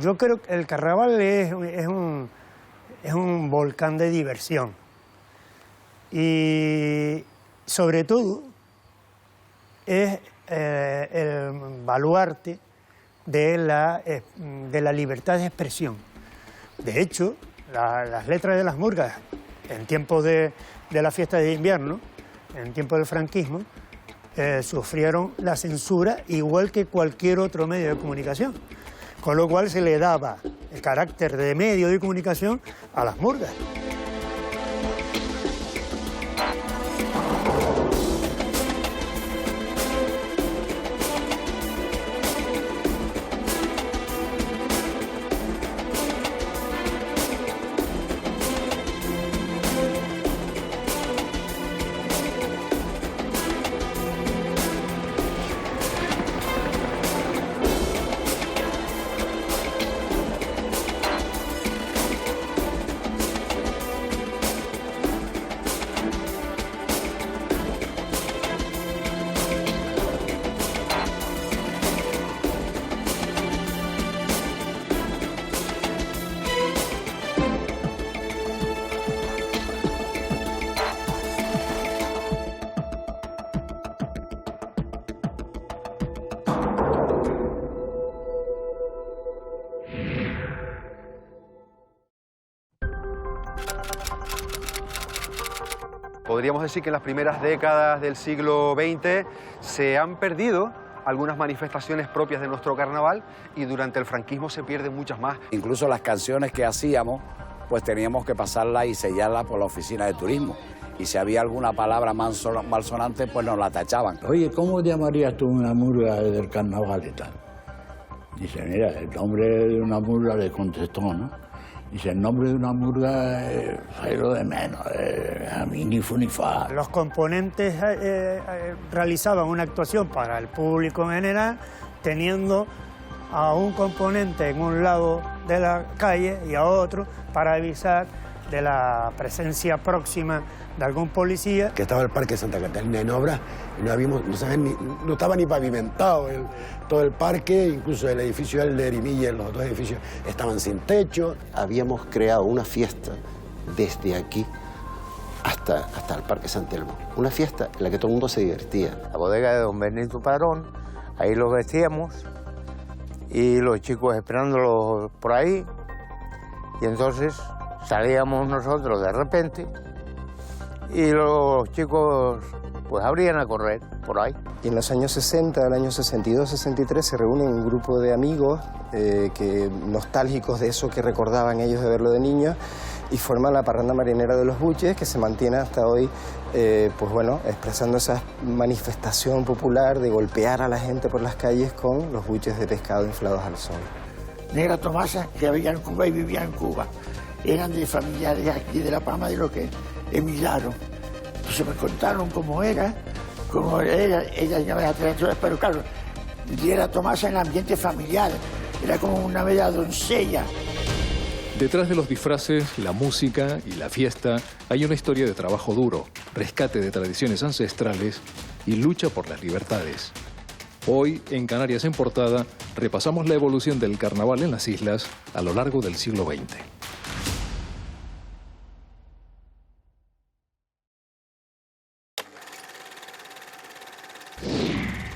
Yo creo que el carnaval es un volcán de diversión. Y sobre todo es el baluarte de la libertad de expresión. De hecho, las letras de las murgas en tiempos de la fiesta de invierno, en tiempos del franquismo, sufrieron la censura igual que cualquier otro medio de comunicación, con lo cual se le daba el carácter de medio de comunicación a las murgas. Podríamos decir que en las primeras décadas del siglo XX se han perdido algunas manifestaciones propias de nuestro carnaval y durante el franquismo se pierden muchas más. Incluso las canciones que hacíamos, pues teníamos que pasarlas y sellarlas por la oficina de turismo. Y si había alguna palabra malsonante, pues nos la tachaban. Oye, ¿cómo llamarías tú una murga del carnaval y tal? Dice, mira, el nombre de una murga le contestó, ¿no? Dice, el nombre de una murga es lo de menos, a mí ni fu ni fa. Los componentes realizaban una actuación para el público en general, teniendo a un componente en un lado de la calle y a otro para avisar de la presencia próxima de algún policía. Que estaba el Parque Santa Catalina en obra y no estaba ni pavimentado todo el parque, incluso el edificio Elder y Miller, los otros edificios estaban sin techo. Habíamos creado una fiesta desde aquí hasta el Parque San Telmo. Una fiesta en la que todo el mundo se divertía. La bodega de don Benito Padrón, ahí los vestíamos y los chicos esperándolos por ahí. Y entonces salíamos nosotros de repente y los chicos pues abrían a correr por ahí. Y en los años 60, el año 62, 63, se reúne un grupo de amigos nostálgicos de eso que recordaban ellos de verlo de niños y forman la parranda marinera de los buches, que se mantiene hasta hoy, pues bueno, expresando esa manifestación popular de golpear a la gente por las calles con los buches de pescado inflados al sol. Negra Tomasa, que había en Cuba y vivía en Cuba, eran de familiares aquí de La Palma de lo que emigraron. Entonces me contaron cómo era, ella ya me la traía, pero claro, Negra Tomasa en el ambiente familiar, era como una bella doncella. Detrás de los disfraces, la música y la fiesta hay una historia de trabajo duro, rescate de tradiciones ancestrales y lucha por las libertades. Hoy, en Canarias en Portada, repasamos la evolución del carnaval en las islas a lo largo del siglo XX.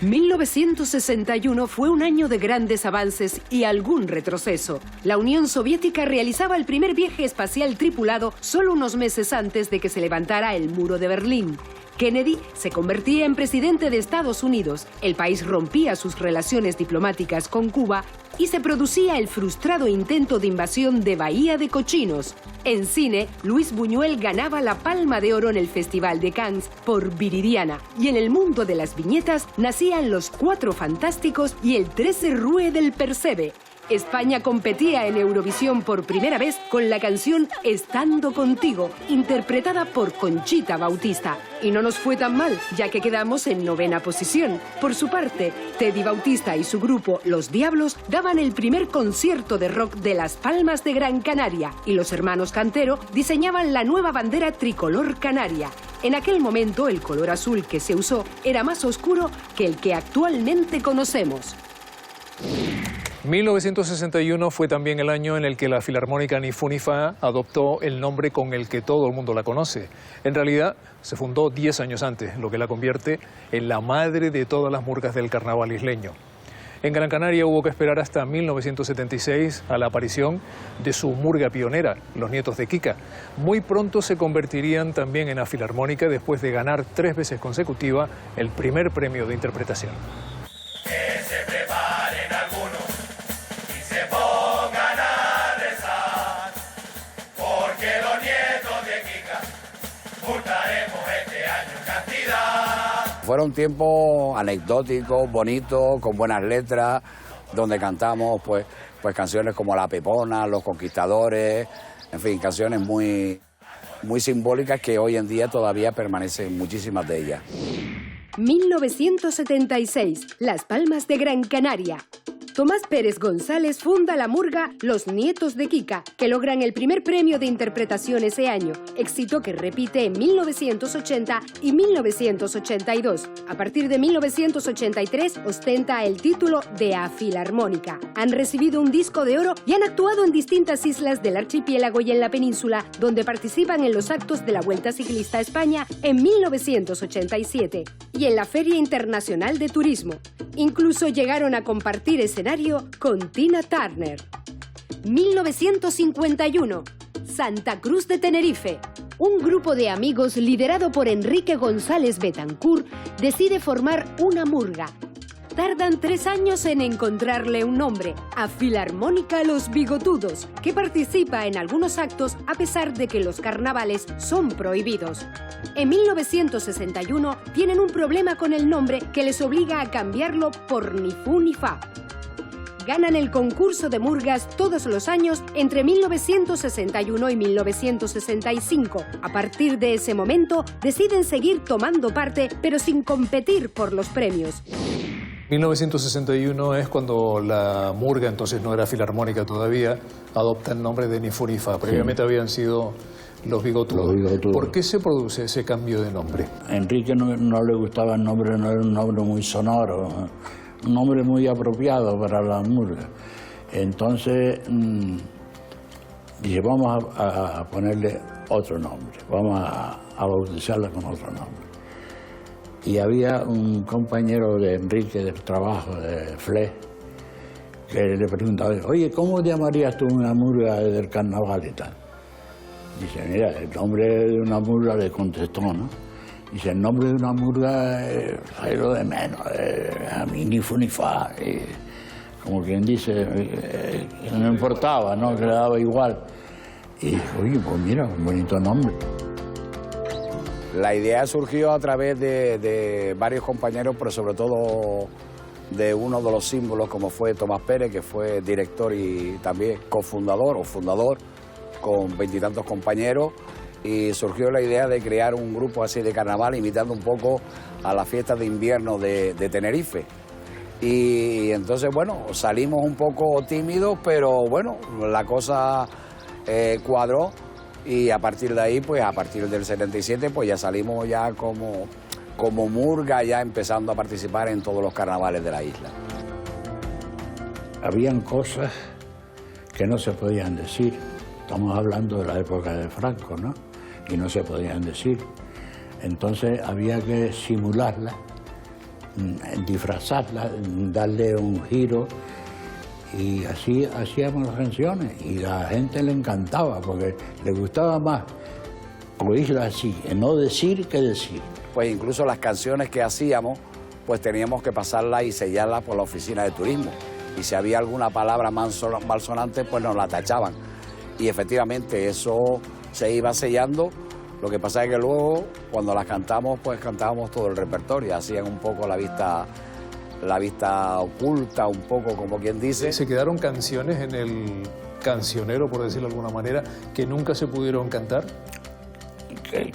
1961 fue un año de grandes avances y algún retroceso. La Unión Soviética realizaba el primer viaje espacial tripulado solo unos meses antes de que se levantara el muro de Berlín. Kennedy se convertía en presidente de Estados Unidos, el país rompía sus relaciones diplomáticas con Cuba y se producía el frustrado intento de invasión de Bahía de Cochinos. En cine, Luis Buñuel ganaba la Palma de Oro en el Festival de Cannes por Viridiana. Y en el mundo de las viñetas nacían Los Cuatro Fantásticos y el 13 Rue del Percebe. España competía en Eurovisión por primera vez con la canción Estando Contigo, interpretada por Conchita Bautista. Y no nos fue tan mal, ya que quedamos en 9ª posición. Por su parte, Teddy Bautista y su grupo Los Diablos daban el primer concierto de rock de Las Palmas de Gran Canaria y los hermanos Cantero diseñaban la nueva bandera tricolor canaria. En aquel momento, el color azul que se usó era más oscuro que el que actualmente conocemos. 1961 fue también el año en el que la Filarmónica Ni Fu Ni Fa adoptó el nombre con el que todo el mundo la conoce. En realidad, se fundó 10 años antes, lo que la convierte en la madre de todas las murgas del carnaval isleño. En Gran Canaria hubo que esperar hasta 1976 a la aparición de su murga pionera, Los Nietos de Kika. Muy pronto se convertirían también en la Filarmónica después de ganar 3 veces consecutiva el primer premio de interpretación. Que se preparen algunos y se pongan a rezar, porque los nietos de Kika multaremos este año en cantidad. Fueron tiempos anecdóticos, bonitos, con buenas letras, donde cantamos pues canciones como La Pepona, Los Conquistadores, en fin, canciones muy simbólicas que hoy en día todavía permanecen muchísimas de ellas. 1976, Las Palmas de Gran Canaria. Tomás Pérez González funda la murga Los Nietos de Kika, que logran el primer premio de interpretación ese año, éxito que repite en 1980 y 1982. A partir de 1983 ostenta el título de A Filarmónica. Han recibido un disco de oro y han actuado en distintas islas del archipiélago y en la península, donde participan en los actos de la Vuelta Ciclista a España en 1987 y en la Feria Internacional de Turismo. Incluso llegaron a compartir escenario con Tina Turner. 1951, Santa Cruz de Tenerife. Un grupo de amigos liderado por Enrique González Betancourt decide formar una murga. Tardan 3 años en encontrarle un nombre, a Filarmónica Los Bigotudos, que participa en algunos actos a pesar de que los carnavales son prohibidos. En 1961 tienen un problema con el nombre que les obliga a cambiarlo por Ni Fu Ni Fa. Ganan el concurso de murgas todos los años entre 1961 y 1965. A partir de ese momento deciden seguir tomando parte, pero sin competir por los premios. 1961 es cuando la murga, entonces no era Filarmónica todavía, adopta el nombre de Ni Fu Ni Fa. Previamente habían sido Los Bigotudos. ¿Por qué se produce ese cambio de nombre? A Enrique no le gustaba el nombre, no era un nombre muy sonoro, un nombre muy apropiado para la murga. Entonces dije, vamos a ponerle otro nombre, vamos a bautizarla con otro nombre. Y había un compañero de Enrique del trabajo, de FLE, que le preguntaba, oye, ¿cómo llamarías tú una murga del carnaval y tal? Dice, mira, el nombre de una murga, le contestó, ¿no? Dice, el nombre de una murga es lo de menos, a mí Ni Fu Ni Fa. Como quien dice, no importaba, ¿no? Que le daba igual. Y dijo, oye, pues mira, un bonito nombre. La idea surgió a través de varios compañeros, pero sobre todo de uno de los símbolos, como fue Tomás Pérez, que fue director y también cofundador o fundador, con 20 y tantos compañeros, y surgió la idea de crear un grupo así de carnaval, imitando un poco a las fiestas de invierno de Tenerife. Y entonces, bueno, salimos un poco tímidos, pero bueno, la cosa cuadró. Y a partir de ahí, pues a partir del 77, pues ya salimos ya como murga, ya empezando a participar en todos los carnavales de la isla. Habían cosas que no se podían decir. Estamos hablando de la época de Franco, ¿no? Y no se podían decir. Entonces había que simularlas, disfrazarlas, darle un giro. Y así hacíamos las canciones y a la gente le encantaba porque le gustaba más oírlas así, no decir que decir. Pues incluso las canciones que hacíamos, pues teníamos que pasarlas y sellarlas por la oficina de turismo. Y si había alguna palabra malsonante, pues nos la tachaban. Y efectivamente eso se iba sellando. Lo que pasa es que luego, cuando las cantamos, pues cantábamos todo el repertorio, hacían un poco la vista oculta, un poco como quien dice. ¿Se quedaron canciones en el cancionero, por decirlo de alguna manera, que nunca se pudieron cantar?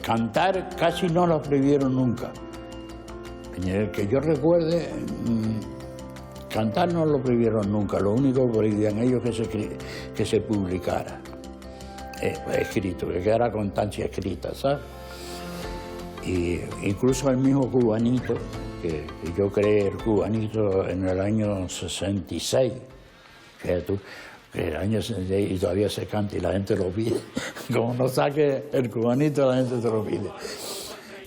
Cantar casi no lo prohibieron nunca. En el que yo recuerde, cantar no lo prohibieron nunca. Lo único que prohibían ellos que se publicara. Escrito, que quedara constancia escrita, ¿sabes? Y incluso el mismo Cubanito, que yo creé el Cubanito en el año 66, Fíjate tú, que el año 66 y todavía se canta y la gente lo pide. Como no saque el cubanito, la gente te lo pide.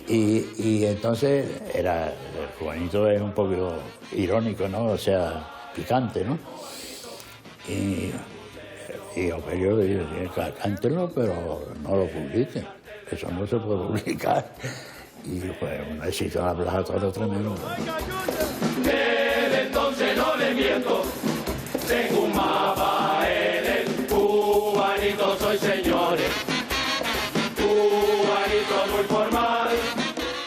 Y entonces el cubanito es un poco irónico, ¿no? O sea, picante, ¿no? Y Operio le dice, cántenlo, pero no lo publiquen. Eso no se puede publicar. Y pues un éxito en la Plaza Toro tremendo. Desde entonces no le miento, tengo un mapa en el cubanito, soy señores, cubanito muy formal.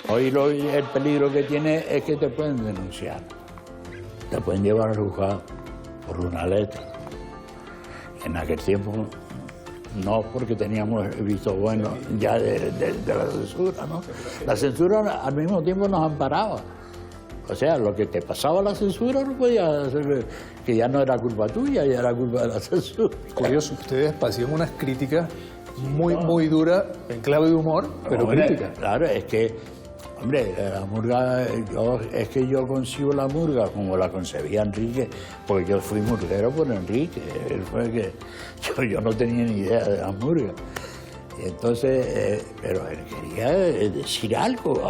Hoy el peligro que tiene es que te pueden denunciar, te pueden llevar al juzgado por una letra. En aquel tiempo no, porque teníamos visto bueno ya de la censura, ¿no? La censura al mismo tiempo nos amparaba. O sea, lo que te pasaba la censura no podía ser, que ya no era culpa tuya, ya era culpa de la censura. Curioso, ustedes hacían unas críticas muy duras, en clave de humor, pero críticas. Claro, es que, hombre, la murga, es que yo concibo la murga como la concebía Enrique, porque yo fui murguero por Enrique, él fue que yo no tenía ni idea de la murga. Y entonces, pero él quería decir algo,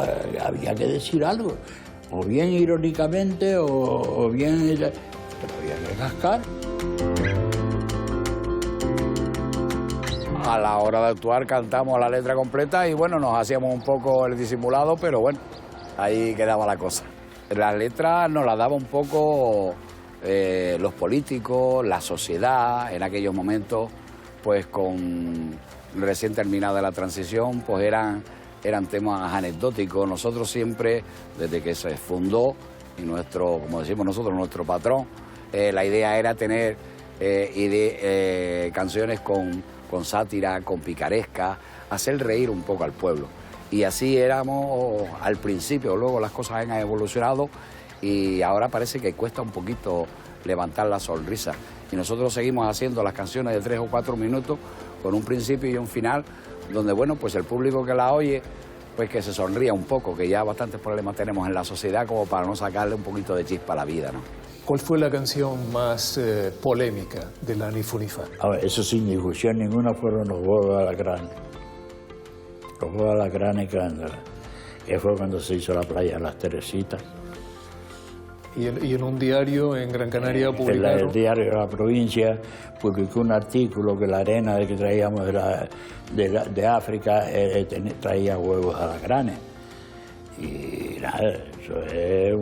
había que decir algo. O bien irónicamente o bien... Pero había que cascar. A la hora de actuar cantamos la letra completa y bueno, nos hacíamos un poco el disimulado, pero bueno, ahí quedaba la cosa. La letra nos la daba un poco los políticos, la sociedad, en aquellos momentos, pues con recién terminada la transición, pues eran temas anecdóticos. Nosotros siempre, desde que se fundó, y nuestro, como decimos nosotros, nuestro patrón, la idea era tener canciones con sátira, con picaresca, hacer reír un poco al pueblo. Y así éramos al principio, luego las cosas han evolucionado y ahora parece que cuesta un poquito levantar la sonrisa. Y nosotros seguimos haciendo las canciones de 3 o 4 minutos con un principio y un final, donde, bueno, pues el público que la oye, pues que se sonría un poco, que ya bastantes problemas tenemos en la sociedad como para no sacarle un poquito de chispa a la vida, ¿no? ¿Cuál fue la canción más polémica de la Ni Fu Ni Fa? A ver, eso sin discusión ninguna fueron los huevos alacranes. Los huevos alacranes Cándala, que fue cuando se hizo la playa de las Teresitas. Y en un diario en Gran Canaria publicaron... El diario de la provincia publicó un artículo que la arena que traíamos de África traía huevos alacranes. Y nada, eso es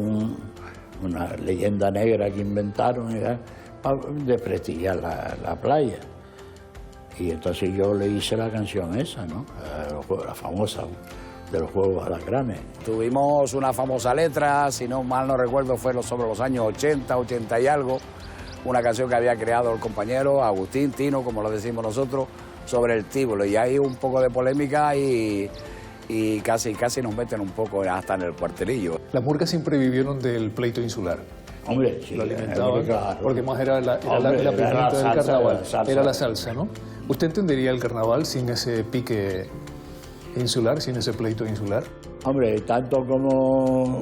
una leyenda negra que inventaron para desprestigiar la playa. Y entonces yo le hice la canción esa, ¿no? La famosa de los huevos alacranes. Tuvimos una famosa letra, si no mal no recuerdo, fue sobre los años 80, 80 y algo, una canción que había creado el compañero Agustín Tino, como lo decimos nosotros, sobre el tíbulo. Y hay un poco de polémica y casi nos meten un poco hasta en el cuartelillo. Las murgas siempre vivieron del pleito insular. Hombre, sí, lo alimentaban, claro. porque más era la pimienta del carnaval, era la salsa, ¿no? ¿Usted entendería el carnaval sin ese pique insular, sin ese pleito insular? Hombre, tanto como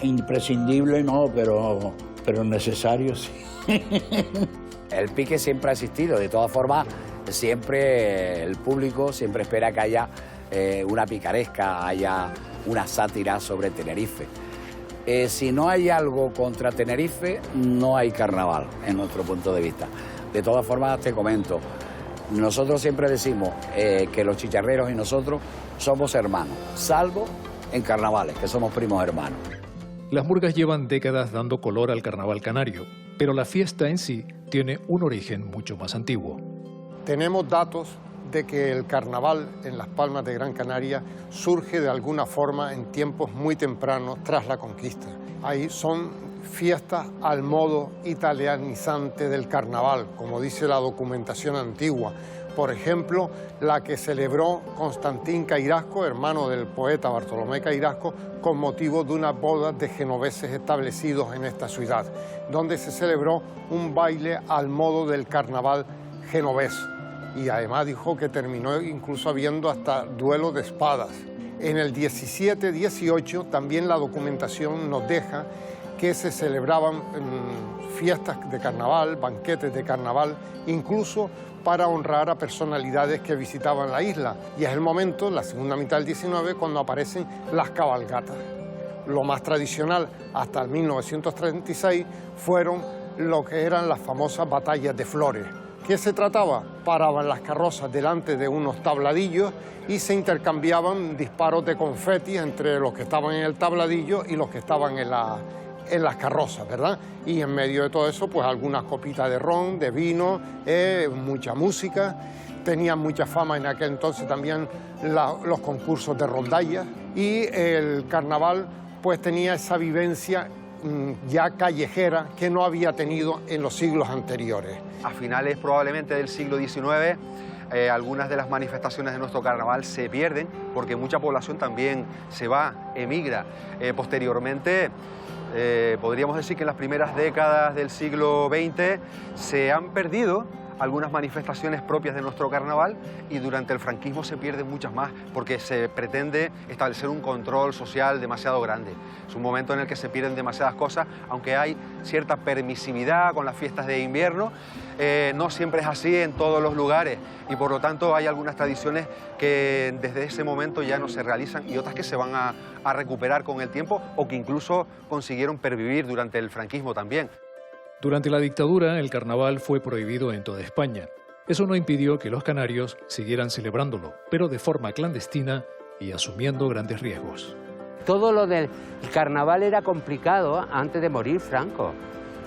imprescindible no, pero necesario sí. El pique siempre ha existido, de todas formas, siempre el público siempre espera que haya una picaresca, haya una sátira sobre Tenerife. Si no hay algo contra Tenerife, no hay carnaval, en nuestro punto de vista. De todas formas, te comento, nosotros siempre decimos que los chicharreros y nosotros somos hermanos, salvo en carnavales, que somos primos hermanos. Las murgas llevan décadas dando color al carnaval canario, pero la fiesta en sí tiene un origen mucho más antiguo. Tenemos datos de que el carnaval en Las Palmas de Gran Canaria surge de alguna forma en tiempos muy tempranos tras la conquista. Ahí son fiestas al modo italianizante del carnaval, como dice la documentación antigua. Por ejemplo, la que celebró Constantín Cairasco, hermano del poeta Bartolomé Cairasco, con motivo de una boda de genoveses establecidos en esta ciudad, donde se celebró un baile al modo del carnaval genovés. Y además dijo que terminó incluso habiendo hasta duelo de espadas. En el 17-18 también la documentación nos deja que se celebraban fiestas de carnaval, banquetes de carnaval, incluso para honrar a personalidades que visitaban la isla. Y es el momento, la segunda mitad del 19, cuando aparecen las cabalgatas. Lo más tradicional hasta el 1936 fueron lo que eran las famosas batallas de flores. ¿Qué se trataba? Paraban las carrozas delante de unos tabladillos y se intercambiaban disparos de confeti entre los que estaban en el tabladillo y los que estaban en las carrozas, ¿verdad? Y en medio de todo eso, pues algunas copitas de ron, de vino, mucha música. Tenían mucha fama en aquel entonces también los concursos de rondallas, y el carnaval pues tenía esa vivencia ya callejera que no había tenido en los siglos anteriores. A finales probablemente del siglo XIX, algunas de las manifestaciones de nuestro carnaval se pierden porque mucha población también se va, emigra. Posteriormente, podríamos decir que en las primeras décadas del siglo XX se han perdido algunas manifestaciones propias de nuestro carnaval, y durante el franquismo se pierden muchas más porque se pretende establecer un control social demasiado grande. Es un momento en el que se pierden demasiadas cosas, aunque hay cierta permisividad con las fiestas de invierno. No siempre es así en todos los lugares, y por lo tanto hay algunas tradiciones que desde ese momento ya no se realizan y otras que se van a recuperar con el tiempo, o que incluso consiguieron pervivir durante el franquismo también. Durante la dictadura, el carnaval fue prohibido en toda España. Eso no impidió que los canarios siguieran celebrándolo, pero de forma clandestina y asumiendo grandes riesgos. Todo lo del carnaval era complicado antes de morir Franco,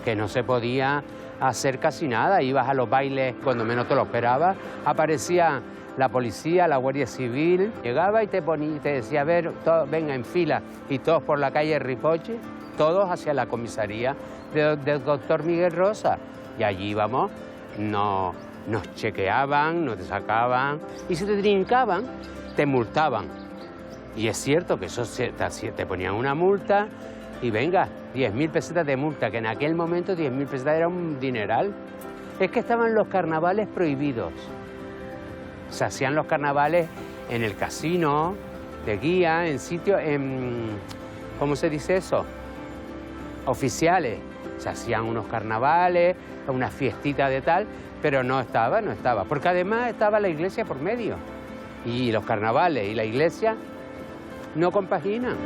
que no se podía hacer casi nada. Ibas a los bailes cuando menos te lo esperabas, aparecía la policía, la Guardia Civil, llegaba y te decía, a ver, venga en fila, y todos por la calle Ripoche, todos hacia la comisaría del doctor Miguel Rosa. Y allí íbamos, nos chequeaban, nos sacaban, y si te trincaban, te multaban. Y es cierto que eso te ponían una multa, y venga, 10.000 pesetas de multa, que en aquel momento 10.000 pesetas era un dineral. Es que estaban los carnavales prohibidos. Se hacían los carnavales en el casino, de guía, en sitios, ¿cómo se dice eso? Oficiales. Se hacían unos carnavales, unas fiestitas de tal, pero no estaba, porque además estaba la iglesia por medio, y los carnavales y la iglesia no compaginan.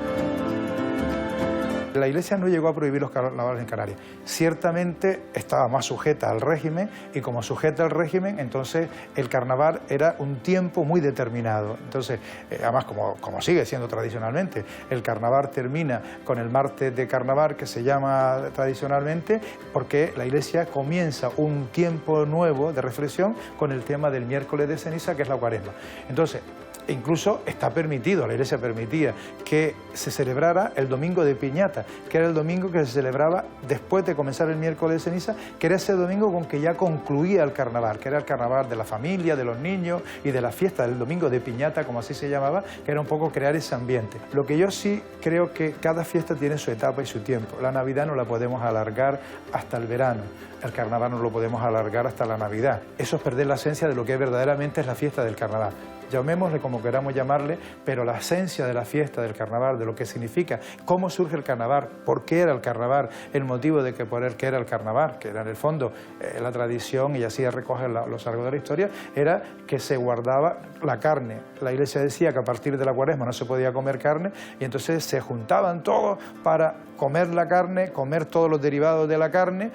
La Iglesia no llegó a prohibir los carnavales en Canarias. Ciertamente estaba más sujeta al régimen, y como sujeta al régimen, entonces el carnaval era un tiempo muy determinado. Entonces, además, como sigue siendo tradicionalmente, el carnaval termina con el martes de carnaval, que se llama tradicionalmente, porque la Iglesia comienza un tiempo nuevo de reflexión con el tema del miércoles de ceniza, que es la Cuaresma. Entonces, incluso está permitido, la Iglesia permitía que se celebrara el domingo de piñata, que era el domingo que se celebraba después de comenzar el miércoles de ceniza, que era ese domingo con que ya concluía el carnaval, que era el carnaval de la familia, de los niños y de la fiesta, del domingo de piñata, como así se llamaba, que era un poco crear ese ambiente. Lo que yo sí creo que cada fiesta tiene su etapa y su tiempo. La Navidad no la podemos alargar hasta el verano, el carnaval no lo podemos alargar hasta la Navidad. Eso es perder la esencia de lo que verdaderamente es la fiesta del carnaval. Llamémosle como queramos llamarle, pero la esencia de la fiesta del carnaval, de lo que significa, cómo surge el carnaval, por qué era el carnaval, el motivo de que por el que era el carnaval, que era en el fondo la tradición, y así recogen los largos de la historia, era que se guardaba la carne. La Iglesia decía que a partir de la Cuaresma no se podía comer carne, y entonces se juntaban todos para comer la carne, comer todos los derivados de la carne.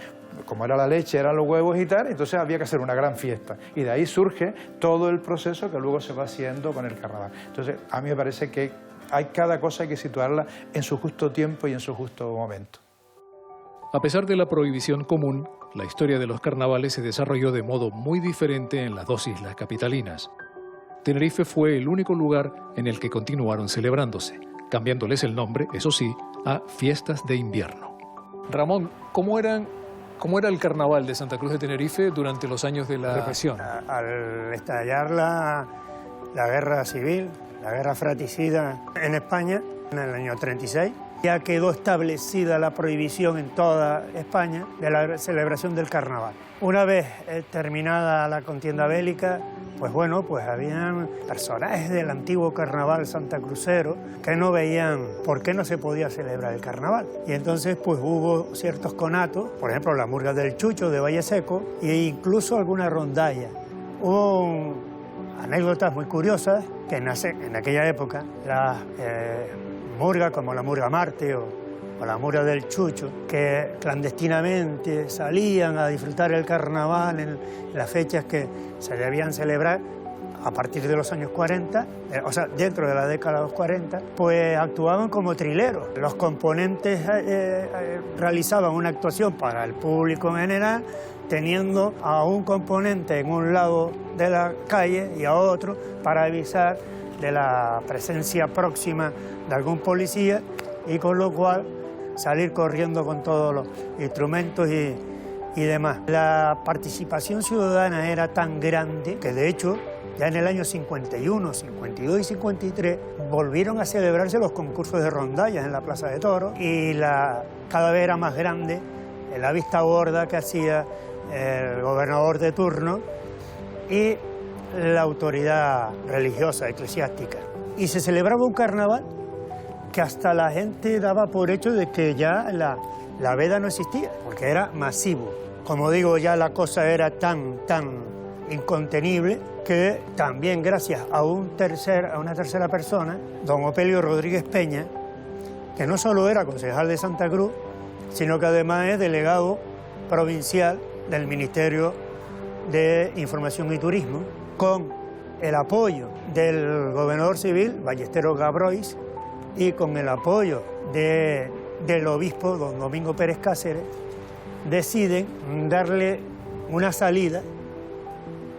Como era la leche, eran los huevos y tal, entonces había que hacer una gran fiesta. Y de ahí surge todo el proceso que luego se va haciendo con el carnaval. Entonces, a mí me parece que cada cosa hay que situarla en su justo tiempo y en su justo momento. A pesar de la prohibición común, la historia de los carnavales se desarrolló de modo muy diferente en las dos islas capitalinas. Tenerife fue el único lugar en el que continuaron celebrándose, cambiándoles el nombre, eso sí, a Fiestas de Invierno. Ramón, ¿cómo era el carnaval de Santa Cruz de Tenerife durante los años de la represión? Al estallar la guerra civil, la guerra fratricida en España, en el año 36, ya quedó establecida la prohibición en toda España de la celebración del carnaval. Una vez terminada la contienda bélica, pues bueno, pues habían personajes del antiguo carnaval santacrucero que no veían por qué no se podía celebrar el carnaval. Y entonces pues hubo ciertos conatos, por ejemplo la murga del Chucho de Valle Seco e incluso alguna rondalla. Hubo anécdotas muy curiosas que nacen en aquella época, las murgas como la murga Marte o la murga del Chucho, que clandestinamente salían a disfrutar el carnaval en las fechas que se debían celebrar a partir de los años 40, o sea, dentro de la década de los 40, pues actuaban como trileros. Los componentes realizaban una actuación para el público en general, teniendo a un componente en un lado de la calle y a otro para avisar de la presencia próxima de algún policía, y con lo cual salir corriendo con todos los instrumentos y demás. La participación ciudadana era tan grande que de hecho ya en el año 51, 52 y 53 volvieron a celebrarse los concursos de rondallas en la Plaza de Toros, y cada vez era más grande la vista gorda que hacía el gobernador de turno y la autoridad religiosa, eclesiástica. Y se celebraba un carnaval que hasta la gente daba por hecho de que ya la veda no existía, porque era masivo. Como digo, ya la cosa era tan incontenible que también gracias a una tercera persona, don Opelio Rodríguez Peña, que no solo era concejal de Santa Cruz, sino que además es delegado provincial del Ministerio de Información y Turismo, con el apoyo del gobernador civil, Ballesteros Gabrois, y con el apoyo del obispo, don Domingo Pérez Cáceres, deciden darle una salida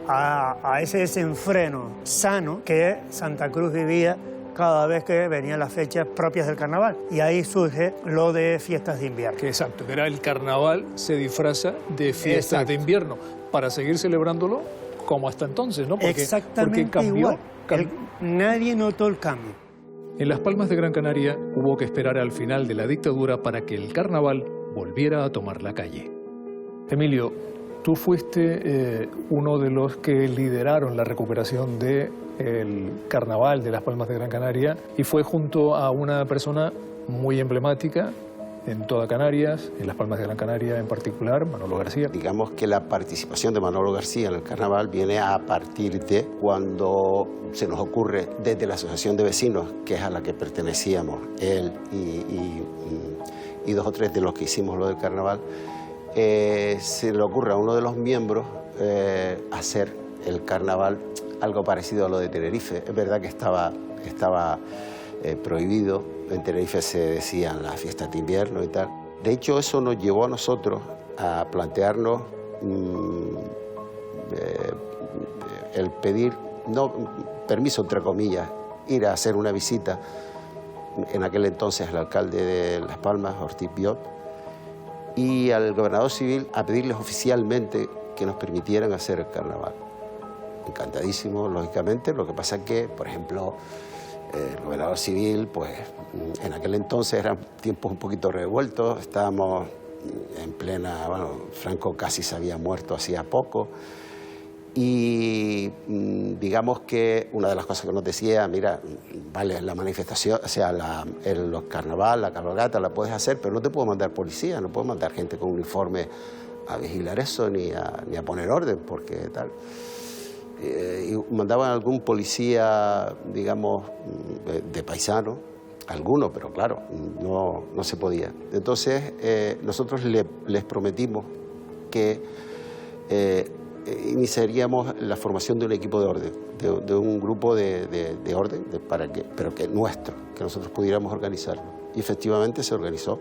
a ese desenfreno sano que Santa Cruz vivía cada vez que venían las fechas propias del carnaval. Y ahí surge lo de fiestas de invierno. Exacto, que era el carnaval se disfraza de fiestas de invierno para seguir celebrándolo como hasta entonces, ¿no? Exactamente porque cambió. Igual. Nadie notó el cambio. En Las Palmas de Gran Canaria hubo que esperar al final de la dictadura para que el carnaval volviera a tomar la calle. Emilio, tú fuiste uno de los que lideraron la recuperación del carnaval de Las Palmas de Gran Canaria, y fue junto a una persona muy emblemática en toda Canarias, en Las Palmas de Gran Canaria en particular, Manolo García. Digamos que la participación de Manolo García en el carnaval viene a partir de cuando se nos ocurre desde la Asociación de Vecinos, que es a la que pertenecíamos él y dos o tres de los que hicimos lo del carnaval, se le ocurre a uno de los miembros hacer el carnaval algo parecido a lo de Tenerife. Es verdad que estaba prohibido. En Tenerife se decían las fiestas de invierno y tal. De hecho, eso nos llevó a nosotros a plantearnos el pedir, no permiso entre comillas, ir a hacer una visita en aquel entonces al alcalde de Las Palmas, Ortiz Biot, y al gobernador civil a pedirles oficialmente que nos permitieran hacer el carnaval. Encantadísimo, lógicamente. Lo que pasa es que, por ejemplo, el gobernador civil, pues en aquel entonces eran tiempos un poquito revueltos, estábamos en plena, bueno, Franco casi se había muerto hacía poco, y digamos que una de las cosas que nos decía, mira, vale, la manifestación, o sea, el carnaval, la cabalgata la puedes hacer, pero no te puedo mandar policía, no puedo mandar gente con uniforme a vigilar eso ni a poner orden, porque tal. Y mandaban algún policía, digamos, de paisano, alguno, pero claro, no se podía. Entonces, nosotros les prometimos que iniciaríamos la formación de un equipo de orden, de un grupo de orden, pero que nuestro, que nosotros pudiéramos organizarlo. Y efectivamente se organizó.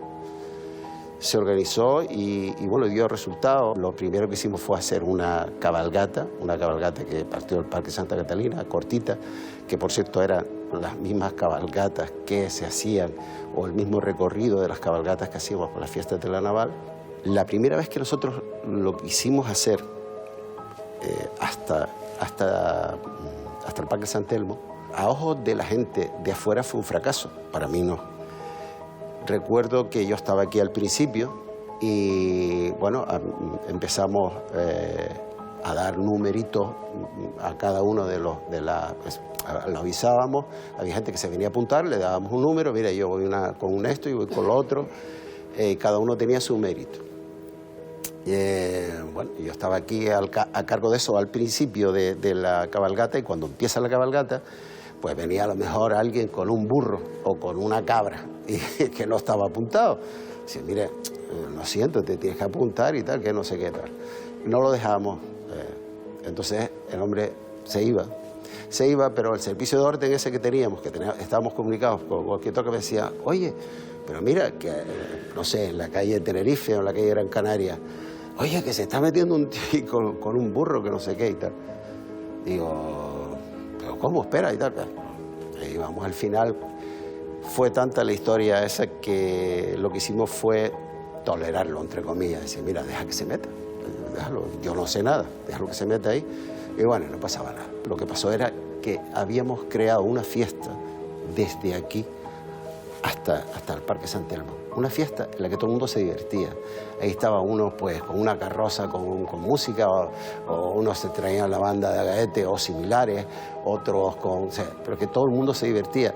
Se organizó y bueno, dio resultados. Lo primero que hicimos fue hacer una cabalgata que partió del Parque Santa Catalina, cortita, que por cierto eran las mismas cabalgatas que se hacían, o el mismo recorrido de las cabalgatas que hacíamos por las fiestas de la Naval. La primera vez que nosotros lo quisimos hacer hasta el Parque San Telmo, a ojos de la gente de afuera fue un fracaso, para mí no. Recuerdo que yo estaba aquí al principio y bueno, empezamos a dar numeritos a cada uno pues, lo avisábamos, había gente que se venía a apuntar, le dábamos un número, mira, yo voy con esto y voy con lo otro, cada uno tenía su mérito. Bueno, yo estaba aquí a cargo de eso al principio de la cabalgata, y cuando empieza la cabalgata, pues venía a lo mejor alguien con un burro o con una cabra y que no estaba apuntado. Dice, mire, lo siento, te tienes que apuntar y tal, que no sé qué tal. Y no lo dejábamos. Entonces el hombre se iba, pero el servicio de orden ese que teníamos, estábamos comunicados con cualquier toque, me decía, oye, pero mira, que no sé, en la calle de Tenerife o en la calle de Gran Canaria, oye, que se está metiendo un tío con un burro que no sé qué y tal. Digo, pero ¿cómo? Espera y tal. Y vamos, al final fue tanta la historia esa que lo que hicimos fue tolerarlo, entre comillas, decir, mira, deja que se meta, déjalo, yo no sé nada, déjalo que se meta ahí. Y bueno, no pasaba nada. Lo que pasó era que habíamos creado una fiesta desde aquí hasta el Parque San Telmo. Una fiesta en la que todo el mundo se divertía. Ahí estaba uno pues con una carroza con música, o unos se traían la banda de Agaete o similares, otros o sea, pero que todo el mundo se divertía.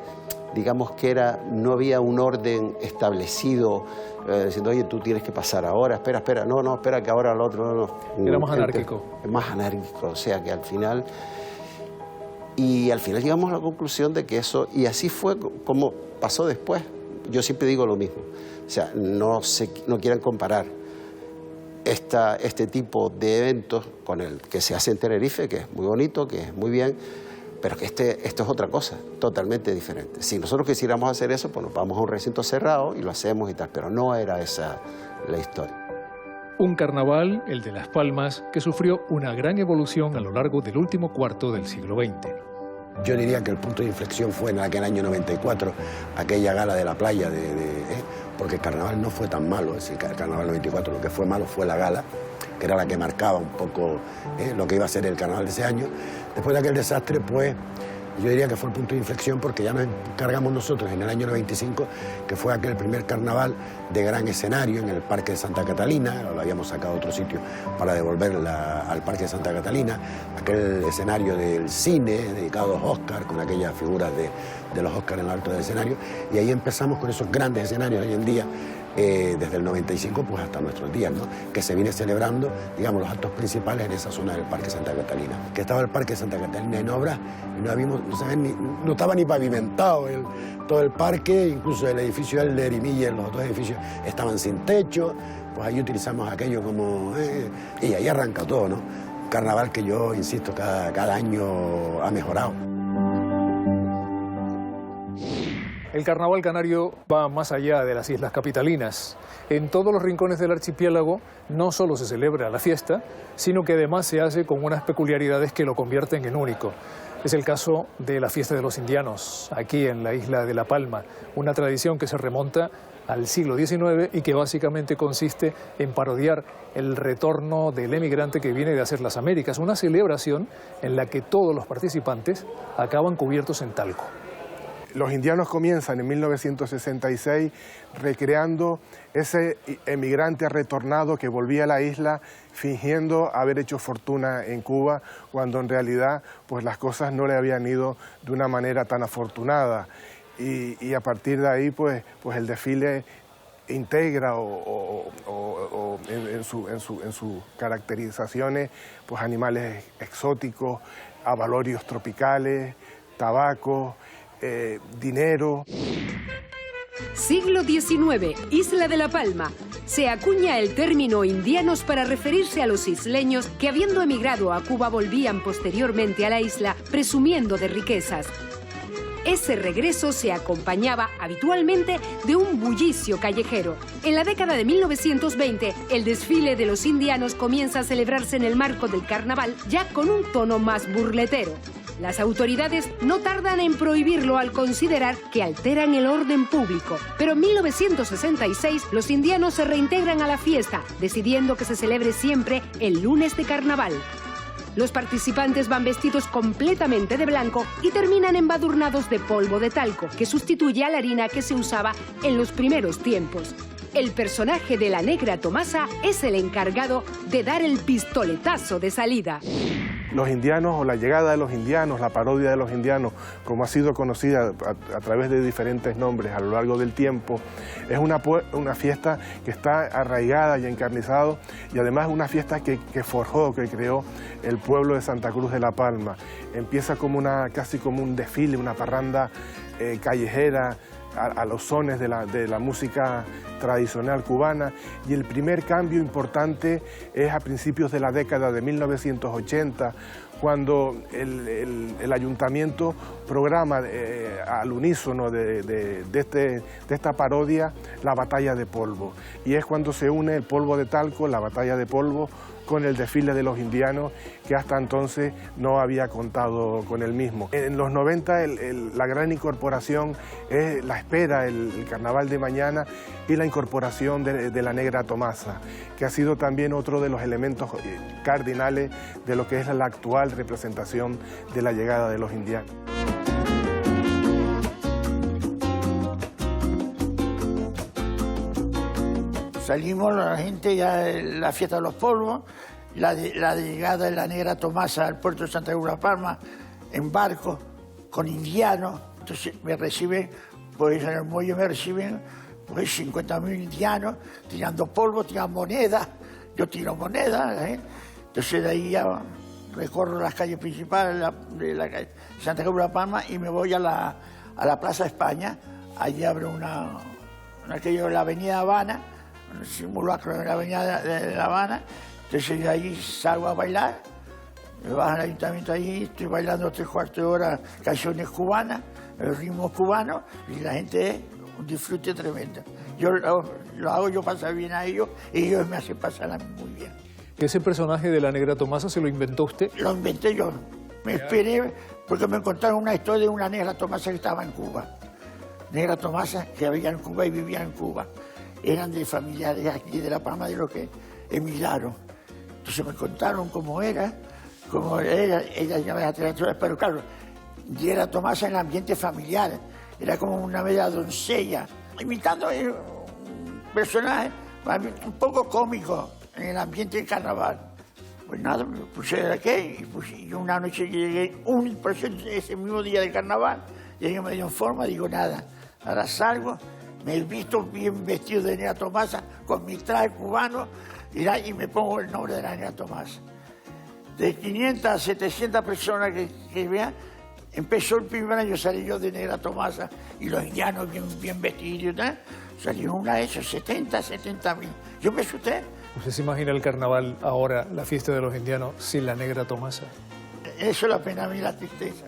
Digamos que no había un orden establecido, diciendo, oye, tú tienes que pasar ahora, espera, no, espera que ahora el otro, no. Era más anárquico. Más anárquico, o sea que al final llegamos a la conclusión de que eso, y así fue como pasó después. Yo siempre digo lo mismo, o sea, no quieran comparar este tipo de eventos con el que se hace en Tenerife, que es muy bonito, que es muy bien, pero que esto es otra cosa, totalmente diferente. Si nosotros quisiéramos hacer eso, pues nos vamos a un recinto cerrado y lo hacemos y tal, pero no era esa la historia. Un carnaval, el de Las Palmas, que sufrió una gran evolución a lo largo del último cuarto del siglo XX. Yo diría que el punto de inflexión fue en aquel año 94, aquella gala de la playa, porque el carnaval no fue tan malo, es decir, el carnaval 94 lo que fue malo fue la gala, que era la que marcaba un poco lo que iba a ser el carnaval de ese año. Después de aquel desastre, pues, yo diría que fue el punto de inflexión, porque ya nos encargamos nosotros en el año 95, que fue aquel primer carnaval de gran escenario en el Parque de Santa Catalina, lo habíamos sacado a otro sitio para devolverla al Parque de Santa Catalina, aquel escenario del cine dedicado a los Oscars, con aquellas figuras de los Oscars en lo alto del escenario, y ahí empezamos con esos grandes escenarios hoy en día, desde el 95 pues hasta nuestros días, ¿no? Que se viene celebrando, digamos, los actos principales en esa zona del Parque Santa Catalina. Que estaba el Parque Santa Catalina en obras y no estaba ni pavimentado todo el parque, incluso el edificio del de Erimille, los dos edificios estaban sin techo, pues ahí utilizamos aquello como... y ahí arranca todo, ¿no? Carnaval que yo, insisto, cada año ha mejorado. El carnaval canario va más allá de las islas capitalinas. En todos los rincones del archipiélago no solo se celebra la fiesta, sino que además se hace con unas peculiaridades que lo convierten en único. Es el caso de la fiesta de los indianos, aquí en la isla de La Palma, una tradición que se remonta al siglo XIX y que básicamente consiste en parodiar el retorno del emigrante que viene de hacer las Américas, una celebración en la que todos los participantes acaban cubiertos en talco. Los indianos comienzan en 1966 recreando ese emigrante retornado que volvía a la isla fingiendo haber hecho fortuna en Cuba, cuando en realidad pues las cosas no le habían ido de una manera tan afortunada. Y a partir de ahí pues el desfile integra en sus caracterizaciones pues animales exóticos, abalorios tropicales, tabaco, dinero. Siglo XIX, Isla de La Palma. Se acuña el término indianos para referirse a los isleños que, habiendo emigrado a Cuba, volvían posteriormente a la isla presumiendo de riquezas. Ese regreso se acompañaba habitualmente de un bullicio callejero. En la década de 1920, el desfile de los indianos comienza a celebrarse en el marco del carnaval, ya con un tono más burletero. Las autoridades no tardan en prohibirlo al considerar que alteran el orden público. Pero en 1966 los indianos se reintegran a la fiesta, decidiendo que se celebre siempre el lunes de carnaval. Los participantes van vestidos completamente de blanco y terminan embadurnados de polvo de talco, que sustituye a la harina que se usaba en los primeros tiempos. El personaje de la Negra Tomasa es el encargado de dar el pistoletazo de salida. Los indianos, o la llegada de los indianos, la parodia de los indianos, como ha sido conocida a través de diferentes nombres a lo largo del tiempo, es una fiesta que está arraigada y encarnizada, y además una fiesta que forjó, que creó el pueblo de Santa Cruz de la Palma. Empieza como casi como un desfile, una parranda callejera, a los sones de la música tradicional cubana, y el primer cambio importante es a principios de la década de 1980, cuando el ayuntamiento programa al unísono de esta parodia la batalla de polvo, y es cuando se une el polvo de talco, la batalla de polvo, con el desfile de los indianos, que hasta entonces no había contado con el mismo. En los 90 la gran incorporación es la espera, el carnaval de mañana, y la incorporación de la Negra Tomasa, que ha sido también otro de los elementos cardinales de lo que es la actual representación de la llegada de los indianos. Salimos la gente ya en la fiesta de los polvos, la llegada de la Negra Tomasa al puerto de Santa Cruz de la Palma en barco con indianos. Entonces me reciben, pues en el muelle me reciben pues 50.000 indianos tirando polvo, tiran monedas, yo tiro monedas, Entonces de ahí ya recorro las calles principales de la calle Santa Cruz de la Palma y me voy a la Plaza España. Allí abro aquello de la Avenida Habana, un simulacro de la Avenida de La Habana. Entonces de ahí salgo a bailar, me bajo al ayuntamiento allí, estoy bailando 3/4 de hora canciones cubanas, ritmos cubanos, y la gente es un disfrute tremendo. Yo lo hago yo pasar bien a ellos y ellos me hacen pasar a mí muy bien. ¿Ese personaje de la Negra Tomasa se lo inventó usted? Lo inventé yo. Me esperé porque me contaron una historia de una Negra Tomasa que estaba en Cuba. Negra Tomasa que había en Cuba y vivía en Cuba. Eran de familiares aquí de La Palma de los que emigraron. Entonces me contaron cómo era, ella ya me literatura, pero claro, Negra Tomasa en el ambiente familiar, era como una bella doncella, imitando un personaje un poco cómico en el ambiente del carnaval. Pues nada, me puse de aquí y una noche llegué, ese mismo día del carnaval, llegué medio en forma, digo nada, ahora salgo, me he visto bien vestido de Negra Tomasa, con mi traje cubano, y me pongo el nombre de la Negra Tomasa. De 500 a 700 personas que vean, empezó el primer año, salí yo de Negra Tomasa, y los indianos bien vestidos, ¿no? Salió una de esos 70.000. Yo me asusté. ¿Usted se imagina el carnaval ahora, la fiesta de los indianos, sin la Negra Tomasa? Eso es la pena a mí, la tristeza.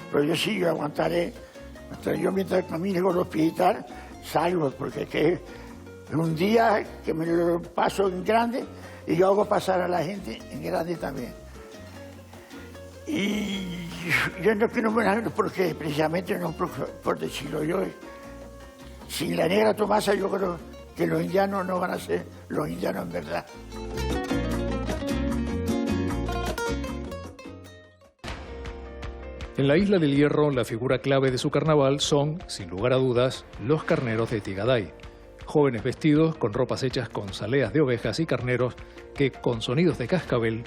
Pero yo sí, yo aguantaré. Yo mientras camine con los pies y tal, salgo, porque es un día que me lo paso en grande y yo hago pasar a la gente en grande también. Y yo no quiero menos porque precisamente no por decirlo yo, sin la Negra Tomasa yo creo que los indianos no van a ser los indianos en verdad. En la Isla del Hierro, la figura clave de su carnaval son, sin lugar a dudas, los carneros de Tigaday. Jóvenes vestidos con ropas hechas con saleas de ovejas y carneros que, con sonidos de cascabel,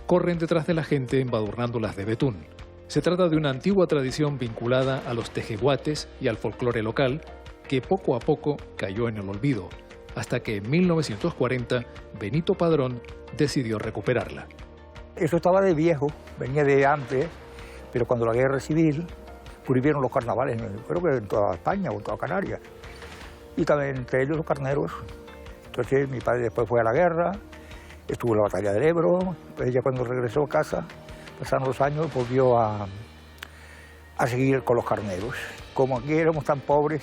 corren detrás de la gente embadurnándolas de betún. Se trata de una antigua tradición vinculada a los tejeguates y al folclore local que poco a poco cayó en el olvido, hasta que en 1940 Benito Padrón decidió recuperarla. Eso estaba de viejo, venía de antes, pero cuando la guerra civil prohibieron los carnavales, creo que en toda España o en toda Canarias, y también entre ellos los carneros. Entonces mi padre después fue a la guerra, estuvo en la batalla del Ebro, pues ya cuando regresó a casa, pasaron los años, volvió a seguir con los carneros. Como aquí éramos tan pobres,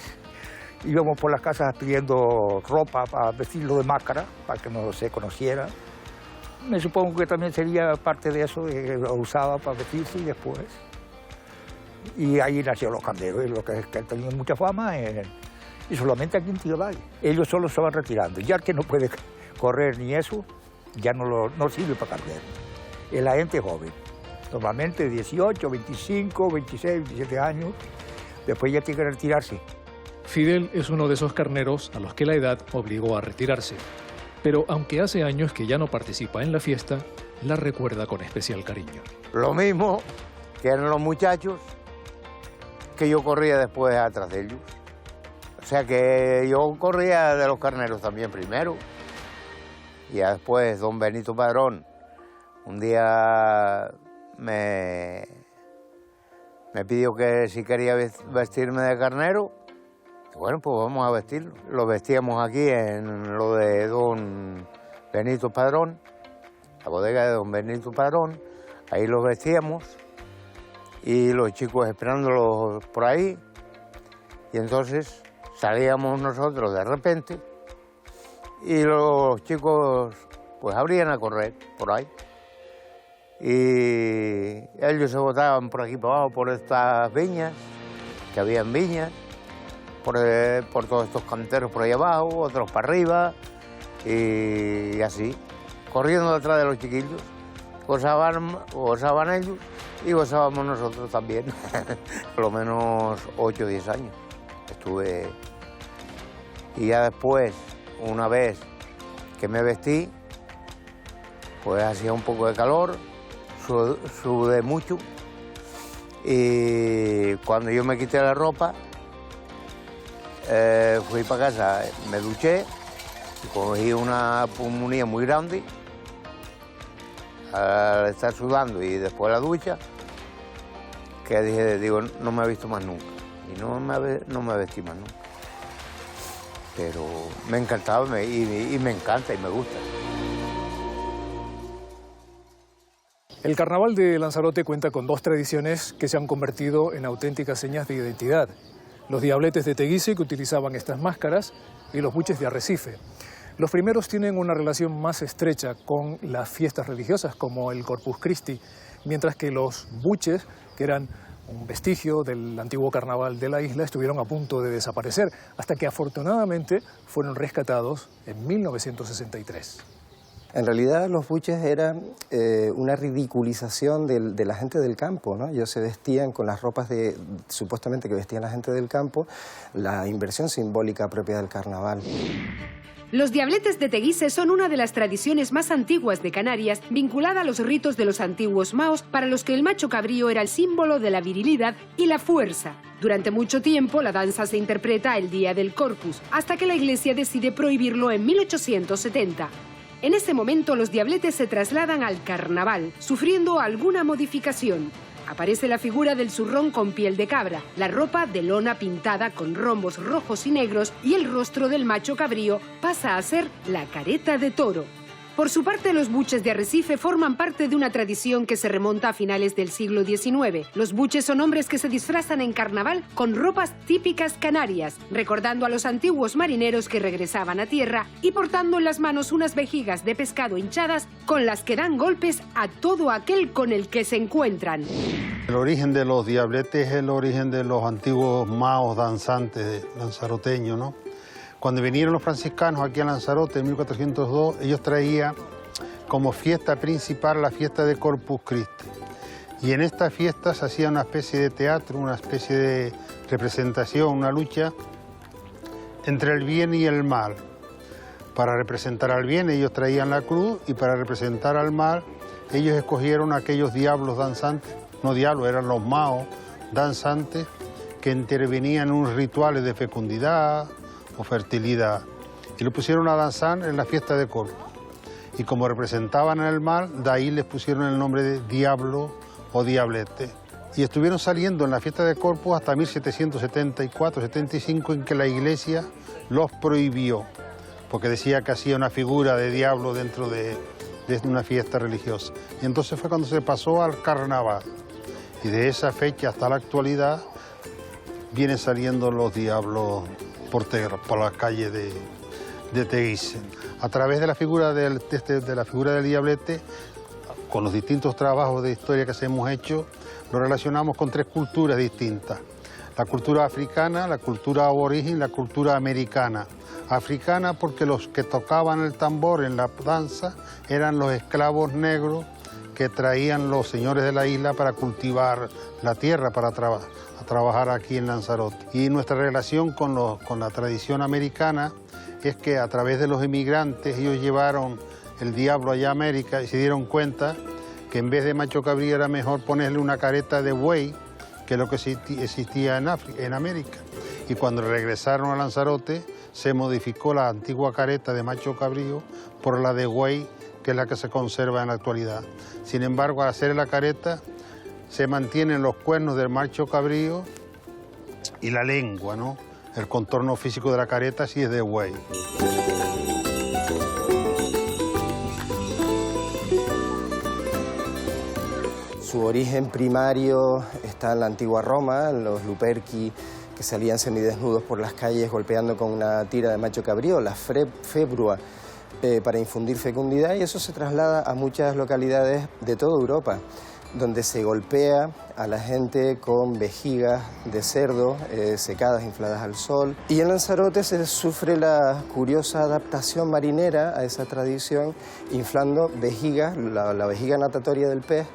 íbamos por las casas pidiendo ropa para vestirlo de máscara, para que no se conociera. Me supongo que también sería parte de eso, lo usaba para vestirse y después. Y ahí nacieron los carneros, lo que tenían mucha fama, y solamente aquí en Tigaday. Ellos solo se van retirando, ya que no puede correr ni eso, ya no sirve para carnero. Es la gente joven, normalmente 18, 25, 26, 27 años, después ya tiene que retirarse. Fidel es uno de esos carneros a los que la edad obligó a retirarse. Pero aunque hace años que ya no participa en la fiesta, la recuerda con especial cariño. Lo mismo que eran los muchachos, que yo corría después atrás de ellos. O sea que yo corría de los carneros también primero. Y ya después don Benito Padrón un día me pidió que si quería vestirme de carnero. Y bueno, pues vamos a vestirlo. Lo vestíamos aquí en lo de don Benito Padrón, la bodega de don Benito Padrón. Ahí los vestíamos y los chicos esperándolos por ahí. Y entonces salíamos nosotros de repente y los chicos pues abrían a correr por ahí. Y ellos se botaban por aquí para abajo, por estas viñas, que habían viñas, por todos estos canteros por ahí abajo, otros para arriba, y así, corriendo detrás de los chiquillos. Gozaban ellos y gozábamos nosotros también. Por lo menos 8 o 10 años estuve. Y ya después, una vez que me vestí, pues hacía un poco de calor, sudé mucho, y cuando yo me quité la ropa, fui para casa, me duché, cogí una pulmonía muy grande al estar sudando y después la ducha, que digo, no me he visto más nunca, y no me vestí más nunca. Pero me encantaba y me encanta y me gusta. El carnaval de Lanzarote cuenta con 2 tradiciones que se han convertido en auténticas señas de identidad. Los diabletes de Teguise, que utilizaban estas máscaras, y los buches de Arrecife. Los primeros tienen una relación más estrecha con las fiestas religiosas, como el Corpus Christi, mientras que los buches, que eran un vestigio del antiguo carnaval de la isla, estuvieron a punto de desaparecer, hasta que afortunadamente fueron rescatados en 1963. En realidad los buches eran una ridiculización de la gente del campo, ¿no? Ellos se vestían con las ropas supuestamente que vestían la gente del campo, la inversión simbólica propia del carnaval. Los diabletes de Teguise son una de las tradiciones más antiguas de Canarias, vinculada a los ritos de los antiguos maos, para los que el macho cabrío era el símbolo de la virilidad y la fuerza. Durante mucho tiempo la danza se interpreta el día del Corpus, hasta que la Iglesia decide prohibirlo en 1870. En ese momento los diabletes se trasladan al carnaval, sufriendo alguna modificación. Aparece la figura del zurrón con piel de cabra, la ropa de lona pintada con rombos rojos y negros y el rostro del macho cabrío pasa a ser la careta de toro. Por su parte, los buches de Arrecife forman parte de una tradición que se remonta a finales del siglo XIX. Los buches son hombres que se disfrazan en carnaval con ropas típicas canarias, recordando a los antiguos marineros que regresaban a tierra y portando en las manos unas vejigas de pescado hinchadas con las que dan golpes a todo aquel con el que se encuentran. El origen de los diabletes es el origen de los antiguos maos danzantes lanzaroteños, ¿no? Cuando vinieron los franciscanos aquí a Lanzarote en 1402, ellos traían como fiesta principal la fiesta de Corpus Christi. Y en esta fiesta se hacía una especie de teatro, una especie de representación, una lucha entre el bien y el mal. Para representar al bien ellos traían la cruz y para representar al mal ellos escogieron aquellos diablos danzantes, no diablos, eran los maos danzantes que intervenían en unos rituales de fecundidad o fertilidad, y lo pusieron a danzar en la fiesta de Corpus. Y como representaban el mal, de ahí les pusieron el nombre de diablo o diablete. Y estuvieron saliendo en la fiesta de Corpus hasta 1774-75, en que la Iglesia los prohibió, porque decía que hacía una figura de diablo dentro de una fiesta religiosa. Y entonces fue cuando se pasó al carnaval. Y de esa fecha hasta la actualidad vienen saliendo los diablos por las calles de Teguise. A través de la figura del diablete, con los distintos trabajos de historia que hemos hecho, lo relacionamos con 3 culturas distintas. La cultura africana, la cultura aborigen y la cultura americana. Africana porque los que tocaban el tambor en la danza eran los esclavos negros que traían los señores de la isla para cultivar la tierra, para trabajar aquí en Lanzarote. Y nuestra relación con la tradición americana es que a través de los inmigrantes ellos llevaron el diablo allá a América y se dieron cuenta que en vez de macho cabrío era mejor ponerle una careta de buey, que es lo que existía en América. Y cuando regresaron a Lanzarote se modificó la antigua careta de macho cabrío por la de buey, que es la que se conserva en la actualidad. Sin embargo, al hacer la careta se mantienen los cuernos del macho cabrío y la lengua, ¿no? El contorno físico de la careta sí es de buey. Su origen primario está en la antigua Roma, en los luperci que salían semidesnudos por las calles golpeando con una tira de macho cabrío, la februa, para infundir fecundidad, y eso se traslada a muchas localidades de toda Europa, donde se golpea a la gente con vejigas de cerdo secadas, infladas al sol. Y en Lanzarote se sufre la curiosa adaptación marinera a esa tradición, inflando vejigas, la vejiga natatoria del pez,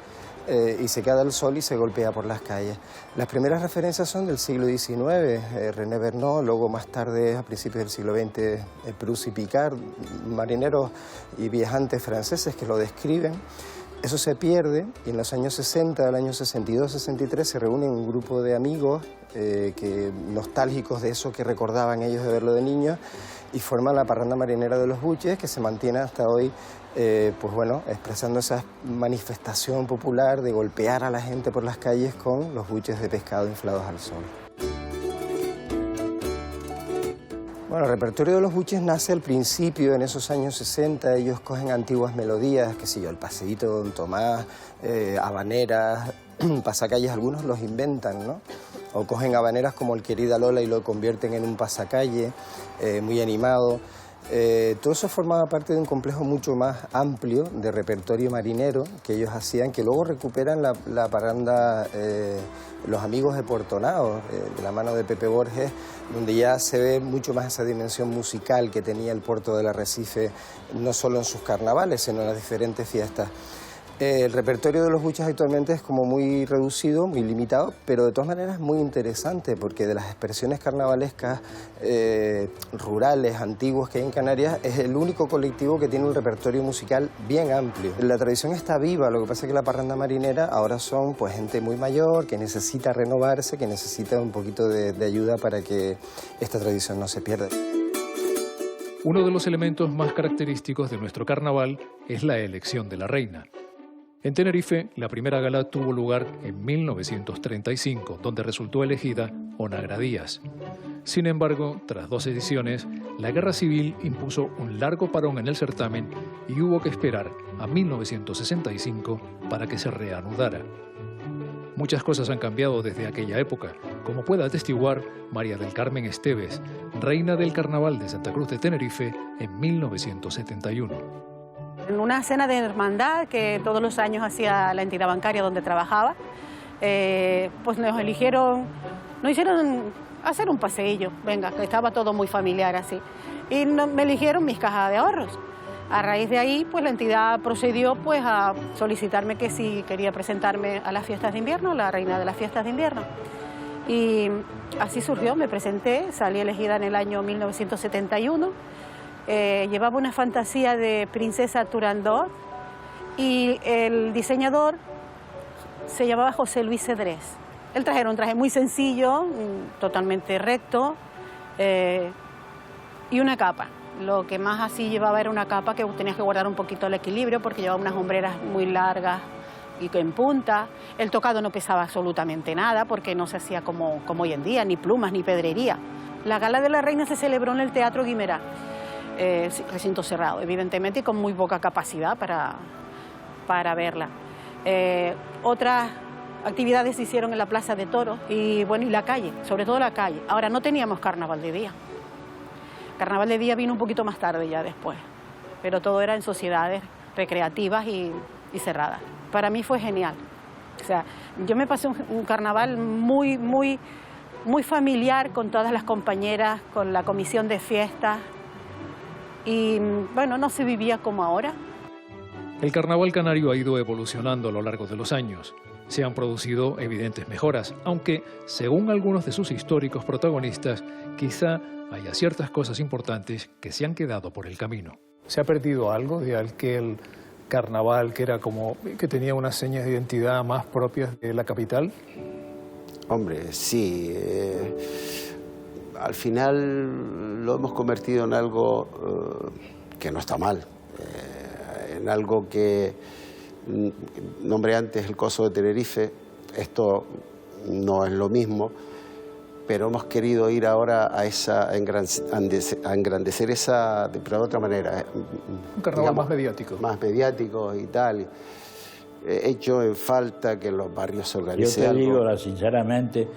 y secada al sol y se golpea por las calles. Las primeras referencias son del siglo XIX, René Verneau, luego más tarde, a principios del siglo XX, Proust y Picard, marineros y viajantes franceses que lo describen. Eso se pierde y en los años 60, del año 62-63, se reúnen un grupo de amigos nostálgicos de eso que recordaban ellos de verlo de niños y forman la parranda marinera de los Buches, que se mantiene hasta hoy, pues bueno, expresando esa manifestación popular de golpear a la gente por las calles con los buches de pescado inflados al sol. Bueno, el repertorio de los buches nace al principio, en esos años 60, ellos cogen antiguas melodías, qué sé yo, el paseíto de Don Tomás, habaneras, pasacalles, algunos los inventan, ¿no? O cogen habaneras como el Querida Lola y lo convierten en un pasacalle muy animado. Todo eso formaba parte de un complejo mucho más amplio de repertorio marinero que ellos hacían, que luego recuperan la parranda Los Amigos de Portonao, de la mano de Pepe Borges, donde ya se ve mucho más esa dimensión musical que tenía el puerto del Arrecife, no solo en sus carnavales, sino en las diferentes fiestas. El repertorio de los buches actualmente es como muy reducido, muy limitado, pero de todas maneras muy interesante, porque de las expresiones carnavalescas rurales, antiguas que hay en Canarias, es el único colectivo que tiene un repertorio musical bien amplio. La tradición está viva, lo que pasa es que la parranda marinera ahora son pues gente muy mayor, que necesita renovarse, que necesita un poquito de ayuda para que esta tradición no se pierda. Uno de los elementos más característicos de nuestro carnaval es la elección de la reina. En Tenerife, la primera gala tuvo lugar en 1935, donde resultó elegida Onagra Díaz. Sin embargo, tras 2 ediciones, la guerra civil impuso un largo parón en el certamen y hubo que esperar a 1965 para que se reanudara. Muchas cosas han cambiado desde aquella época, como puede atestiguar María del Carmen Esteves, reina del Carnaval de Santa Cruz de Tenerife en 1971. En una cena de hermandad que todos los años hacía la entidad bancaria donde trabajaba, pues nos hicieron hacer un paseillo, venga, que estaba todo muy familiar así. Y me eligieron mis cajas de ahorros. A raíz de ahí, pues la entidad procedió pues a solicitarme que si quería presentarme a las fiestas de invierno, la reina de las fiestas de invierno. Y así surgió, me presenté, salí elegida en el año 1971. Llevaba una fantasía de princesa Turandot y el diseñador se llamaba José Luis Cedrés. El traje era un traje muy sencillo, totalmente recto y una capa. Lo que más así llevaba era una capa que tenías que guardar un poquito el equilibrio porque llevaba unas hombreras muy largas y en punta. El tocado no pesaba absolutamente nada porque no se hacía como hoy en día, ni plumas ni pedrería. La gala de la reina se celebró en el Teatro Guimerá. Recinto cerrado, evidentemente, y con muy poca capacidad para verla. Otras actividades se hicieron en la Plaza de Toros y bueno, y la calle, sobre todo la calle. Ahora no teníamos carnaval de día. Carnaval de día vino un poquito más tarde ya después, pero todo era en sociedades recreativas y cerradas. Para mí fue genial. O sea, yo me pasé un carnaval muy familiar con todas las compañeras, con la comisión de fiestas. Y bueno, no se vivía como ahora. El carnaval canario ha ido evolucionando a lo largo de los años. Se han producido evidentes mejoras, aunque, según algunos de sus históricos protagonistas, quizá haya ciertas cosas importantes que se han quedado por el camino. ¿Se ha perdido algo de aquel carnaval que era que tenía unas señas de identidad más propias de la capital? Hombre, sí. Al final lo hemos convertido en algo que no está mal. En algo que nombré antes el coso de Tenerife. Esto no es lo mismo, pero hemos querido ir ahora a engrandecer esa, pero de otra manera. Un carnaval, digamos, más mediático. Más mediático y tal. He hecho en falta que en los barrios se organice algo. Yo te digo, sinceramente,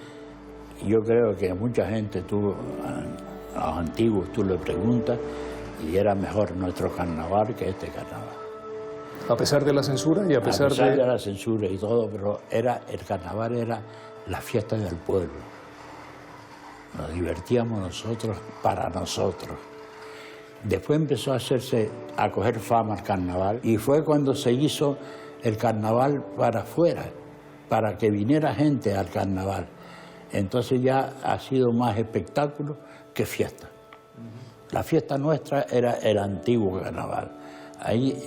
yo creo que mucha gente, a los antiguos tú le preguntas, y era mejor nuestro carnaval que este carnaval. A pesar de la censura y a pesar de la censura y todo, pero el carnaval era la fiesta del pueblo. Nos divertíamos nosotros para nosotros. Después empezó a coger fama el carnaval, y fue cuando se hizo el carnaval para afuera, para que viniera gente al carnaval. Entonces ya ha sido más espectáculo que fiesta. La fiesta nuestra era el antiguo carnaval. Ahí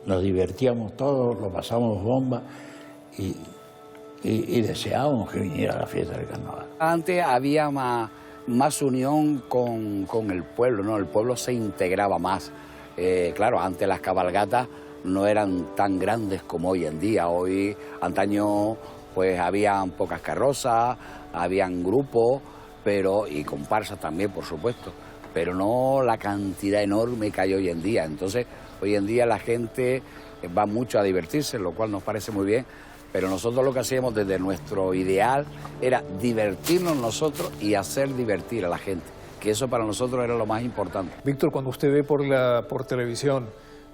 nos divertíamos todos, lo pasamos bomba y deseábamos que viniera la fiesta del carnaval. Antes había más unión con el pueblo, ¿no? El pueblo se integraba más. Claro, antes las cabalgatas no eran tan grandes como hoy en día. Hoy, antaño, pues habían pocas carrozas, habían grupos, y comparsas también, por supuesto, pero no la cantidad enorme que hay hoy en día. Entonces, hoy en día la gente va mucho a divertirse, lo cual nos parece muy bien, pero nosotros lo que hacíamos desde nuestro ideal era divertirnos nosotros y hacer divertir a la gente, que eso para nosotros era lo más importante. Víctor, cuando usted ve por televisión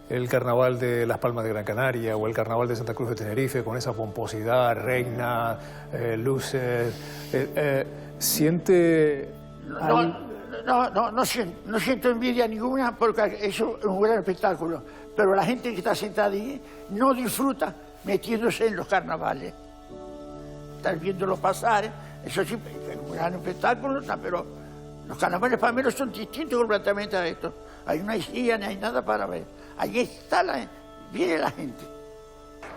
el carnaval de Las Palmas de Gran Canaria o el carnaval de Santa Cruz de Tenerife, con esa pomposidad, reina, luces, ¿siente...? No siento envidia ninguna, porque eso es un gran espectáculo, pero la gente que está sentada ahí no disfruta metiéndose en los carnavales. Estás viéndolo pasar, eso sí, es un gran espectáculo, pero los carnavales palmeros son distintos completamente a esto. Ahí no hay silla, ni hay nada para ver. Allí está viene la gente.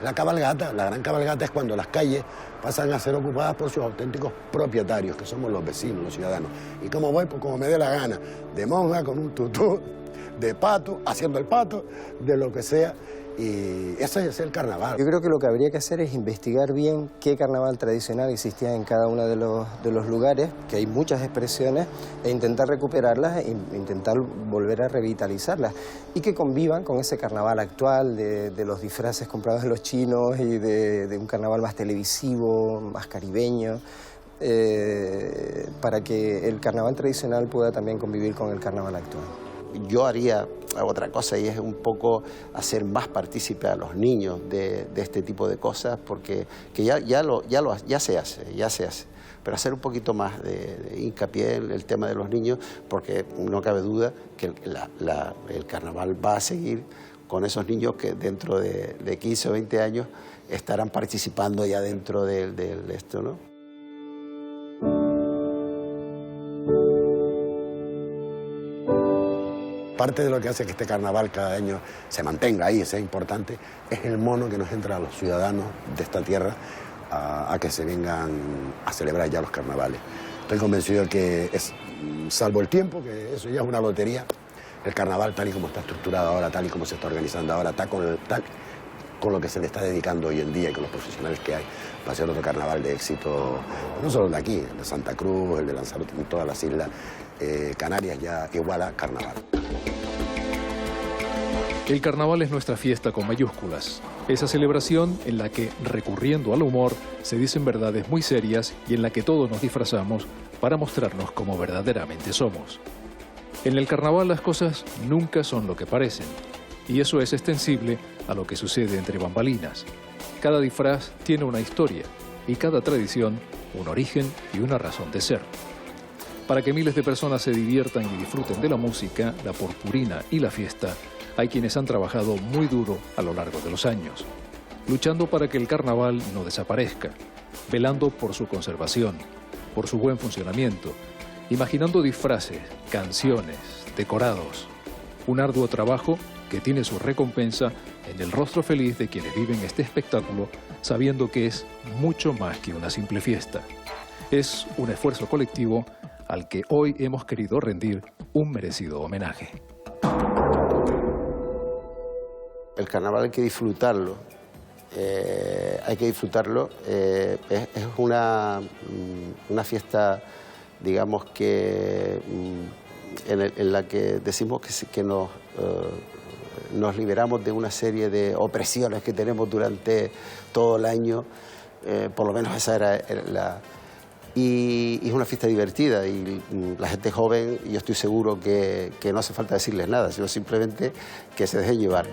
La cabalgata, la gran cabalgata, es cuando las calles pasan a ser ocupadas por sus auténticos propietarios, que somos los vecinos, los ciudadanos. Y como voy, pues como me dé la gana, de monja, con un tutú, de pato, haciendo el pato, de lo que sea. Y ese es el carnaval. Yo creo que lo que habría que hacer es investigar bien qué carnaval tradicional existía en cada uno de los lugares, que hay muchas expresiones, e intentar recuperarlas e intentar volver a revitalizarlas y que convivan con ese carnaval actual de los disfraces comprados en los chinos y de un carnaval más televisivo, más caribeño, para que el carnaval tradicional pueda también convivir con el carnaval actual. Yo haría otra cosa, y es un poco hacer más partícipe a los niños de este tipo de cosas, porque que ya se hace, pero hacer un poquito más de hincapié en el tema de los niños, porque no cabe duda que el carnaval va a seguir con esos niños que dentro de 15 o 20 años estarán participando ya dentro de esto, ¿no? Parte de lo que hace que este carnaval cada año se mantenga ahí, sea importante, es el mono que nos entra a los ciudadanos de esta tierra a que se vengan a celebrar ya los carnavales. Estoy convencido de que, salvo el tiempo, que eso ya es una lotería, el carnaval tal y como está estructurado ahora, tal y como se está organizando ahora, tal con lo que se le está dedicando hoy en día y con los profesionales que hay, va a ser otro carnaval de éxito, no solo el de aquí, el de Santa Cruz, el de Lanzarote, en todas las islas Canarias ya iguala carnaval. El carnaval es nuestra fiesta con mayúsculas. Esa celebración en la que, recurriendo al humor, se dicen verdades muy serias y en la que todos nos disfrazamos para mostrarnos como verdaderamente somos. En el carnaval las cosas nunca son lo que parecen. Y eso es extensible a lo que sucede entre bambalinas. Cada disfraz tiene una historia y cada tradición un origen y una razón de ser. Para que miles de personas se diviertan y disfruten de la música, la purpurina y la fiesta, hay quienes han trabajado muy duro a lo largo de los años, luchando para que el carnaval no desaparezca, velando por su conservación, por su buen funcionamiento, imaginando disfraces, canciones, decorados. Un arduo trabajo que tiene su recompensa en el rostro feliz de quienes viven este espectáculo, sabiendo que es mucho más que una simple fiesta. Es un esfuerzo colectivo al que hoy hemos querido rendir un merecido homenaje. El carnaval hay que disfrutarlo. Es una fiesta, digamos, que en la que decimos que nos liberamos de una serie de opresiones que tenemos durante todo el año. Por lo menos esa era la... Y es una fiesta divertida y la gente joven, yo estoy seguro que no hace falta decirles nada, sino simplemente que se dejen llevar.